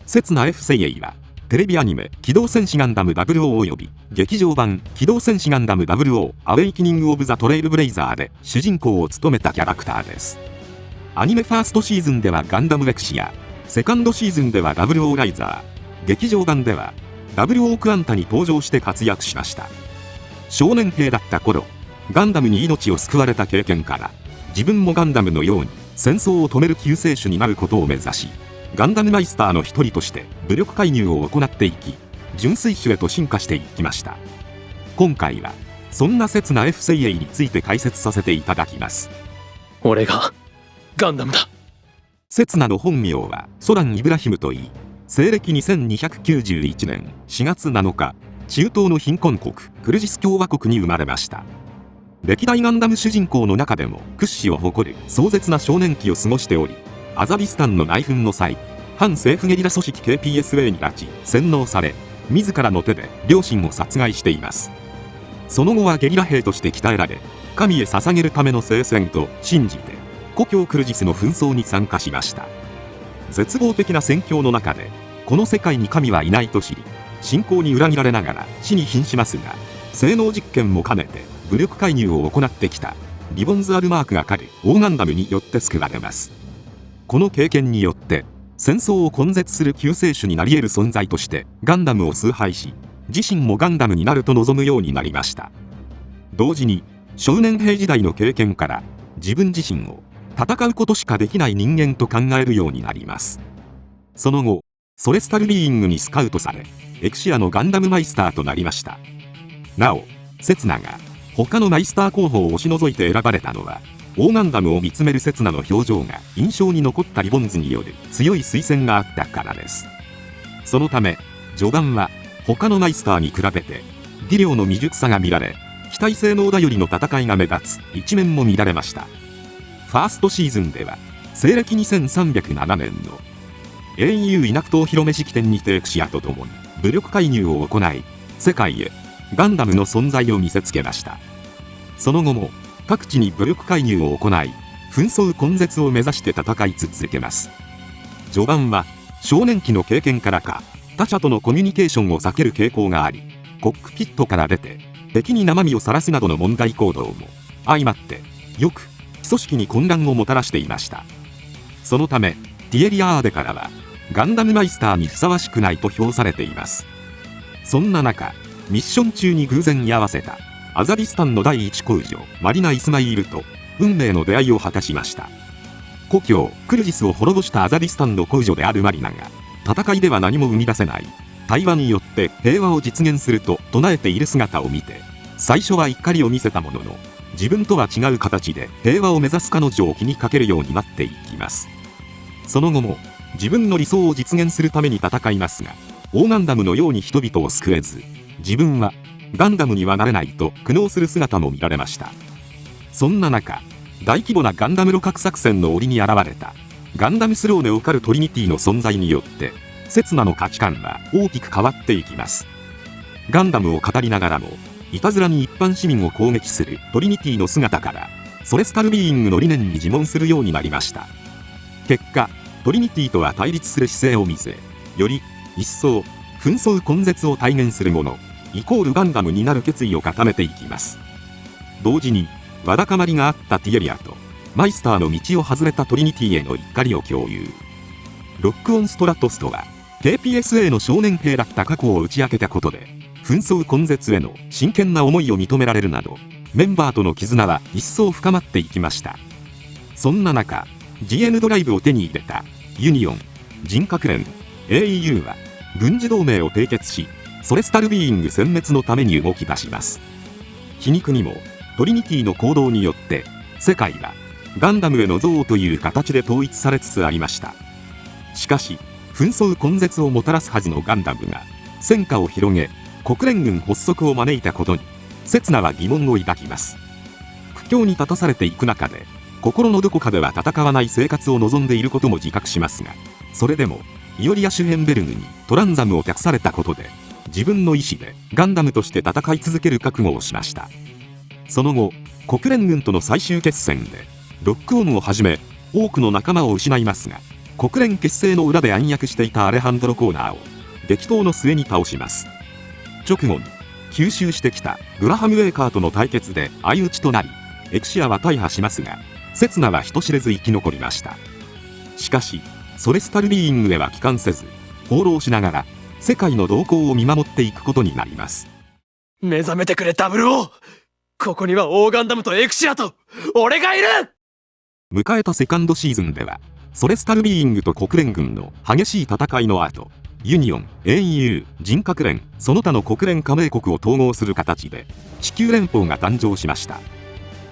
刹那 F セイエイはテレビアニメ機動戦士ガンダム00および劇場版機動戦士ガンダム00アウェイキニング・オブ・ザ・トレイルブレイザーで主人公を務めたキャラクターです。アニメファーストシーズンではガンダムレクシア、セカンドシーズンでは00ライザー、劇場版では00クアンタに登場して活躍しました。少年兵だった頃、ガンダムに命を救われた経験から、自分もガンダムのように戦争を止める救世主になることを目指し、ガンダムマイスターの一人として武力介入を行っていき、純粋種へと進化していきました。今回はそんな刹那 F セイエイについて解説させていただきます。俺がガンダムだ。刹那の本名はソラン・イブラヒムといい、西暦2291年4月7日、中東の貧困国クルジス共和国に生まれました。歴代ガンダム主人公の中でも屈指を誇る壮絶な少年期を過ごしており、アザビスタンの内紛の際、反政府ゲリラ組織 KPSA に拉致洗脳され、自らの手で両親を殺害しています。その後はゲリラ兵として鍛えられ、神へ捧げるための聖戦と信じて故郷クルジスの紛争に参加しました。絶望的な戦況の中で、この世界に神はいないと知り、信仰に裏切られながら死に瀕しますが、性能実験も兼ねて武力介入を行ってきたリボンズ・アルマークが狩るオーガンダムによって救われます。この経験によって戦争を根絶する救世主になり得る存在としてガンダムを崇拝し、自身もガンダムになると望むようになりました。同時に少年兵時代の経験から自分自身を戦うことしかできない人間と考えるようになります。その後ソレスタルビーイングにスカウトされ、エクシアのガンダムマイスターとなりました。なお刹那が他のマイスター候補を押し除いて選ばれたのは、オーガンダムを見つめる刹那の表情が印象に残ったリボンズによる強い推薦があったからです。そのため序盤は他のマイスターに比べて技量の未熟さが見られ、機体性能頼りの戦いが目立つ一面も見られました。ファーストシーズンでは西暦2307年のau イナクト広め式典にてエクシアと共に武力介入を行い、世界へガンダムの存在を見せつけました。その後も各地に武力介入を行い、紛争根絶を目指して戦い続けます。序盤は少年期の経験からか、他者とのコミュニケーションを避ける傾向があり、コックピットから出て敵に生身を晒すなどの問題行動も相まって、よく組織に混乱をもたらしていました。そのためティエリアーデからはガンダムマイスターにふさわしくないと評されています。そんな中、ミッション中に偶然居合わせたアザビスタンの第一皇女マリナ・イスマイールと運命の出会いを果たしました。故郷クルジスを滅ぼしたアザビスタンの皇女であるマリナが、戦いでは何も生み出せない対話によって平和を実現すると唱えている姿を見て、最初は怒りを見せたものの、自分とは違う形で平和を目指す彼女を気にかけるようになっていきます。その後も自分の理想を実現するために戦いますが、オーガンダムのように人々を救えず、自分はガンダムにはなれないと苦悩する姿も見られました。そんな中、大規模なガンダム路角作戦の折に現れたガンダムスローネオカルトリニティの存在によって、刹那の価値観は大きく変わっていきます。ガンダムを語りながらも、いたずらに一般市民を攻撃するトリニティの姿から、ソレスタルビーイングの理念に自問するようになりました。結果、トリニティとは対立する姿勢を見せ、より一層紛争根絶を体現するものイコールガンダムになる決意を固めていきます。同時にわだかまりがあったティエリアとマイスターの道を外れたトリニティへの怒りを共有。ロックオン・ストラトスとは KPSA の少年兵だった過去を打ち明けたことで、紛争根絶への真剣な思いを認められるなど、メンバーとの絆は一層深まっていきました。そんな中、 GN ドライブを手に入れたユニオン、人格連、AEU は軍事同盟を締結し、ソレスタルビーイング殲滅のために動き出します。皮肉にもトリニティの行動によって世界はガンダムへの憎悪という形で統一されつつありました。しかし紛争根絶をもたらすはずのガンダムが戦火を広げ、国連軍発足を招いたことに刹那は疑問を抱きます。苦境に立たされていく中で、心のどこかでは戦わない生活を望んでいることも自覚しますが、それでもイオリア・シュヘンベルグにトランザムを託されたことで、自分の意思でガンダムとして戦い続ける覚悟をしました。その後、国連軍との最終決戦でロックオンをはじめ多くの仲間を失いますが、国連結成の裏で暗躍していたアレハンドロ・コーナーを激闘の末に倒します。直後に吸収してきたグラハム・ウェイカーとの対決で相打ちとなり、エクシアは大破しますが、セツナは人知れず生き残りました。しかしソレスタルビーイングへは帰還せず、放浪しながら世界の動向を見守っていくことになります。目覚めてくれ00。ここにはオーガンダムとエクシアと俺がいる。迎えたセカンドシーズンでは、ソレスタルビーイングと国連軍の激しい戦いの後、ユニオン、AU、人格連、その他の国連加盟国を統合する形で地球連邦が誕生しました。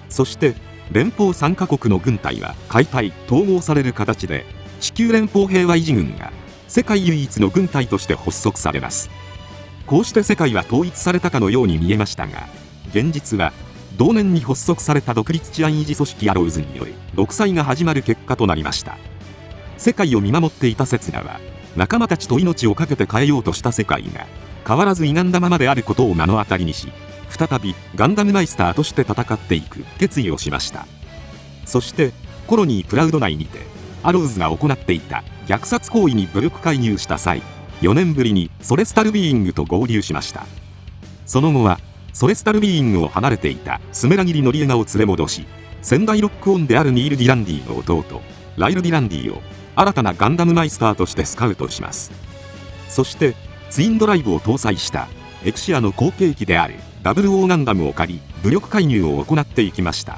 そして連邦3カ国の軍隊は解体・統合される形で、地球連邦平和維持軍が世界唯一の軍隊として発足されます。こうして世界は統一されたかのように見えましたが、現実は同年に発足された独立治安維持組織アローズによる独裁が始まる結果となりました。世界を見守っていたセツナは、仲間たちと命を懸けて変えようとした世界が変わらず歪んだままであることを目の当たりにし、再びガンダムマイスターとして戦っていく決意をしました。そしてコロニープラウド内にてアローズが行っていた虐殺行為に武力介入した際、4年ぶりにソレスタルビーイングと合流しました。その後はソレスタルビーイングを離れていたスメラギリ・ノリエガを連れ戻し、先代ロックオンであるニール・ディランディの弟ライル・ディランディを新たなガンダムマイスターとしてスカウトします。そしてツインドライブを搭載したエクシアの後継機であるダブルオーガンダムを借り、武力介入を行っていきました。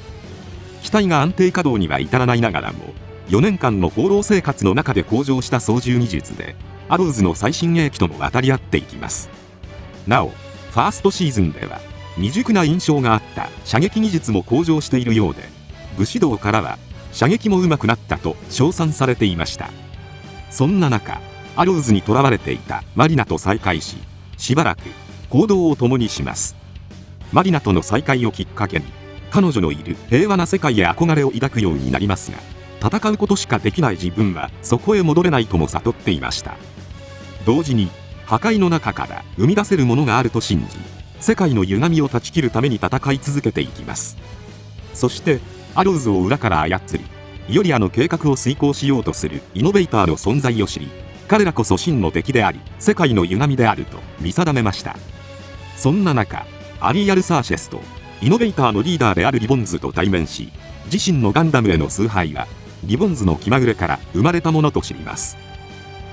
機体が安定稼働には至らないながらも、4年間の放浪生活の中で向上した操縦技術でアローズの最新鋭機とも渡り合っていきます。なおファーストシーズンでは未熟な印象があった射撃技術も向上しているようで、武士道からは射撃も上手くなったと称賛されていました。そんな中、アローズに囚われていたマリナと再会し、しばらく行動を共にします。マリナとの再会をきっかけに、彼女のいる平和な世界へ憧れを抱くようになりますが、戦うことしかできない自分はそこへ戻れないとも悟っていました。同時に破壊の中から生み出せるものがあると信じ、世界の歪みを断ち切るために戦い続けていきます。そしてアローズを裏から操り、イオリアの計画を遂行しようとするイノベーターの存在を知り、彼らこそ真の敵であり世界の歪みであると見定めました。そんな中、アリーアル・サーシェスとイノベーターのリーダーであるリボンズと対面し、自身のガンダムへの崇拝はリボンズの気まぐれから生まれたものと知ります。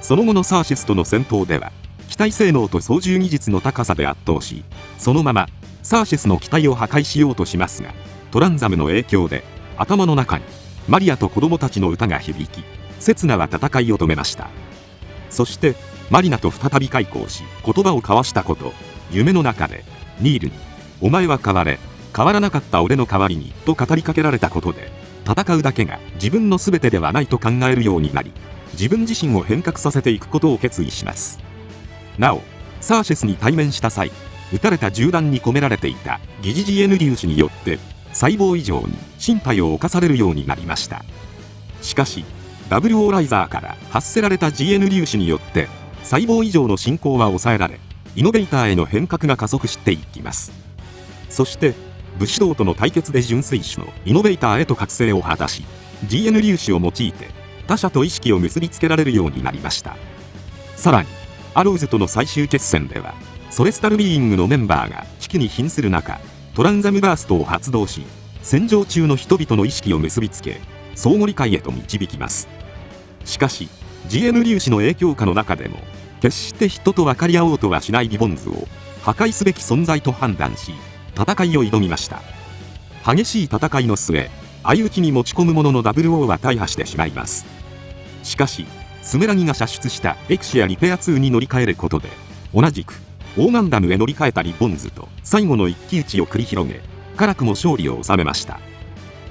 その後のサーシェスとの戦闘では、機体性能と操縦技術の高さで圧倒し、そのままサーシェスの機体を破壊しようとしますが、トランザムの影響で頭の中にマリアと子供たちの歌が響き、セツナは戦いを止めました。そしてマリナと再び開口し、言葉を交わしたこと、夢の中でニールにお前は変われ、変わらなかった俺の代わりにと語りかけられたことで、戦うだけが自分の全てではないと考えるようになり、自分自身を変革させていくことを決意します。なおサーシェスに対面した際、撃たれた銃弾に込められていた疑似 GN 粒子によって細胞以上に身体を侵されるようになりました。しかしダブルオーライザーから発せられた GN 粒子によって細胞以上の進行は抑えられ、イノベーターへの変革が加速していきます。そして武士道との対決で純粋種のイノベーターへと覚醒を果たし、 GN 粒子を用いて他者と意識を結びつけられるようになりました。さらにアローズとの最終決戦では、ソレスタルビーイングのメンバーが危機に瀕する中、トランザムバーストを発動し、戦場中の人々の意識を結びつけ、相互理解へと導きます。しかし GN 粒子の影響下の中でも、決して人と分かり合おうとはしないリボンズを破壊すべき存在と判断し、戦いを挑みました。激しい戦いの末、相打ちに持ち込むもののダブルオーは大破してしまいます。しかしスメラギが射出したエクシアリペア2に乗り換えることで、同じくオーガンダムへ乗り換えたリボンズと最後の一騎打ちを繰り広げ、辛くも勝利を収めました。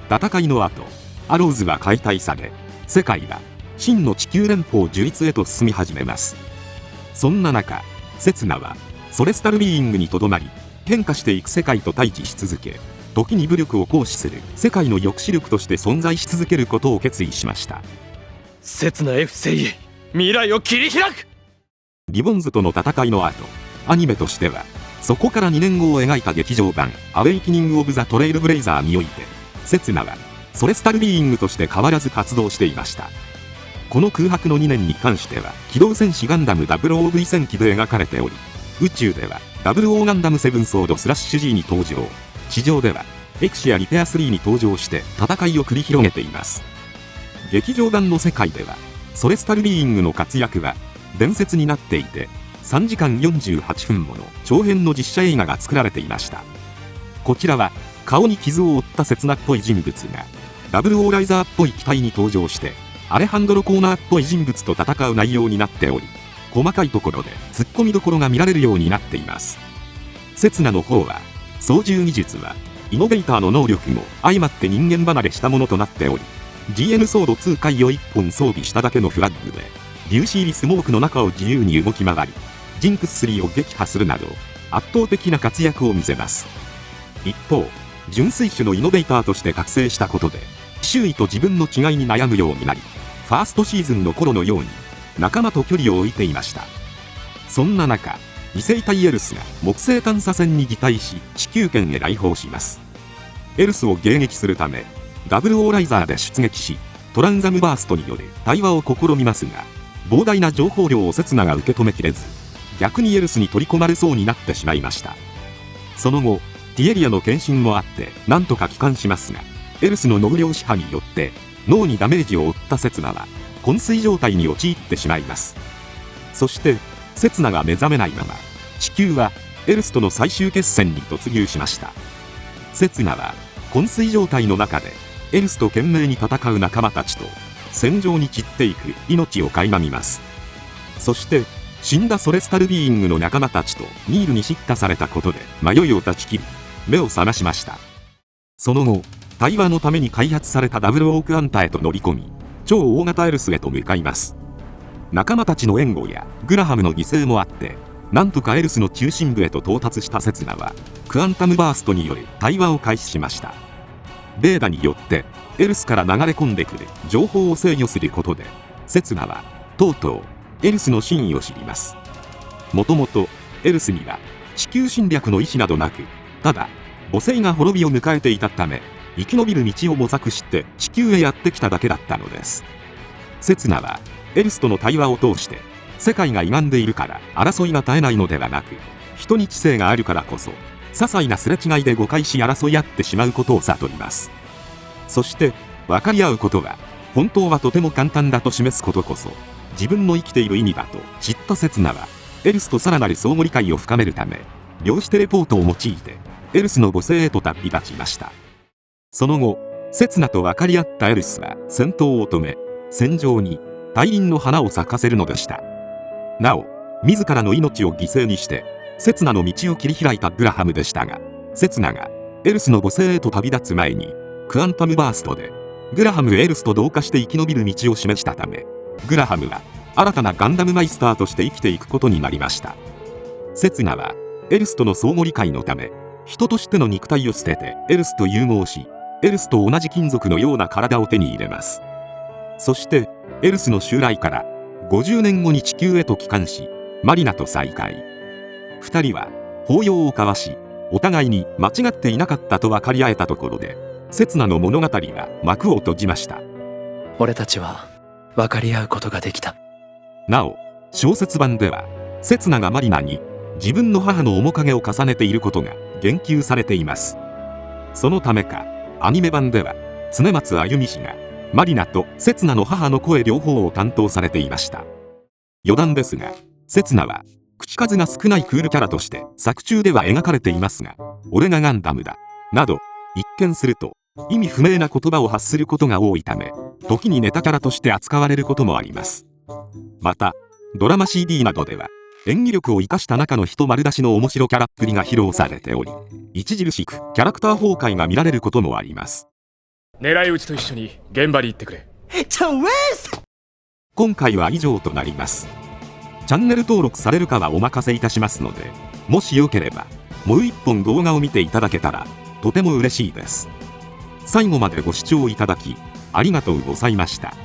戦いの後、アローズは解体され、世界は真の地球連邦樹立へと進み始めます。そんな中、セツナはソレスタルビーイングにとどまり、変化していく世界と対峙し続け、時に武力を行使する世界の抑止力として存在し続けることを決意しました。刹那 F 星へ未来を切り開く。リボンズとの戦いの後、アニメとしてはそこから2年後を描いた劇場版アウェイキニング・オブ・ザ・トレイルブレイザーにおいて、セツナはソレスタルビーイングとして変わらず活動していました。この空白の2年に関しては機動戦士ガンダム 00V 戦記で描かれており、宇宙では00ガンダムセブンソードスラッシュ G に登場、地上ではエクシアリペア3に登場して戦いを繰り広げています。劇場版の世界ではソレスタルビーイングの活躍は伝説になっていて、3時間48分もの長編の実写映画が作られていました。こちらは顔に傷を負った刹那っぽい人物が00ライザーっぽい機体に登場してアレハンドロ・コーナーっぽい人物と戦う内容になっており、細かいところで突っ込みどころが見られるようになっています。刹那の方は操縦技術はイノベーターの能力も相まって人間離れしたものとなっており、 GN ソード2回を1本装備しただけのフラッグで粒子入りスモークの中を自由に動き回り、ジンクス3を撃破するなど圧倒的な活躍を見せます。一方、純粋種のイノベーターとして覚醒したことで周囲と自分の違いに悩むようになり、ファーストシーズンの頃のように仲間と距離を置いていました。そんな中、異星体エルスが木星探査船に擬態し地球圏へ来訪します。エルスを迎撃するため00ライザーで出撃し、トランザムバーストによる対話を試みますが、膨大な情報量を刹那が受け止めきれず、逆にエルスに取り込まれそうになってしまいました。その後ティエリアの献身もあってなんとか帰還しますが、エルスのノブ量子波によって脳にダメージを負った刹那は昏睡状態に陥ってしまいます。そして刹那が目覚めないまま地球はエルスとの最終決戦に突入しました。刹那は昏睡状態の中でエルスと懸命に戦う仲間たちと戦場に散っていく命を垣間見ます。そして死んだソレスタルビーイングの仲間たちとニールに叱咤されたことで迷いを断ち切り目を覚ましました。その後対話のために開発されたダブルオークアンタへと乗り込み、超大型エルスへと向かいます。仲間たちの援護やグラハムの犠牲もあってなんとかエルスの中心部へと到達した刹那はクアンタムバーストによる対話を開始しました。ベーダによってエルスから流れ込んでくる情報を制御することで刹那はとうとうエルスの真意を知ります。もともとエルスには地球侵略の意思などなく、ただ母星が滅びを迎えていたため生き延びる道を模索して地球へやってきただけだったのです。刹那はエルスとの対話を通して世界が歪んでいるから争いが絶えないのではなく、人に知性があるからこそ些細なすれ違いで誤解し争い合ってしまうことを悟ります。そして分かり合うことは本当はとても簡単だと示すことこそ自分の生きている意味だと知った刹那はエルスとさらなる相互理解を深めるため量子テレポートを用いてエルスの母星へと旅立ちました。その後刹那と分かり合ったエルスは戦闘を止め戦場に大輪の花を咲かせるのでした。なお自らの命を犠牲にして刹那の道を切り開いたグラハムでしたが、刹那がエルスの母星へと旅立つ前にクアンタムバーストでグラハムがエルスと同化して生き延びる道を示したため、グラハムは新たなガンダムマイスターとして生きていくことになりました。刹那はエルスとの相互理解のため人としての肉体を捨ててエルスと融合し、エルスと同じ金属のような体を手に入れます。そしてエルスの襲来から50年後に地球へと帰還し、マリナと再会。2人は抱擁を交わし、お互いに間違っていなかったと分かり合えたところで刹那の物語は幕を閉じました。俺たちは分かり合うことができた。なお小説版では刹那がマリナに自分の母の面影を重ねていることが言及されています。そのためかアニメ版では常松あゆみ氏がマリナと刹那の母の声両方を担当されていました。余談ですが、刹那は口数が少ないクールキャラとして作中では描かれていますが、俺がガンダムだなど一見すると意味不明な言葉を発することが多いため、時にネタキャラとして扱われることもあります。またドラマ CD などでは演技力を生かした中の人丸出しの面白キャラっぷりが披露されており、著しくキャラクター崩壊が見られることもあります。狙い撃ちと一緒に現場に行ってくれ。今回は以上となります。チャンネル登録されるかはお任せいたしますので、もしよければもう一本動画を見ていただけたらとても嬉しいです。最後までご視聴いただきありがとうございました。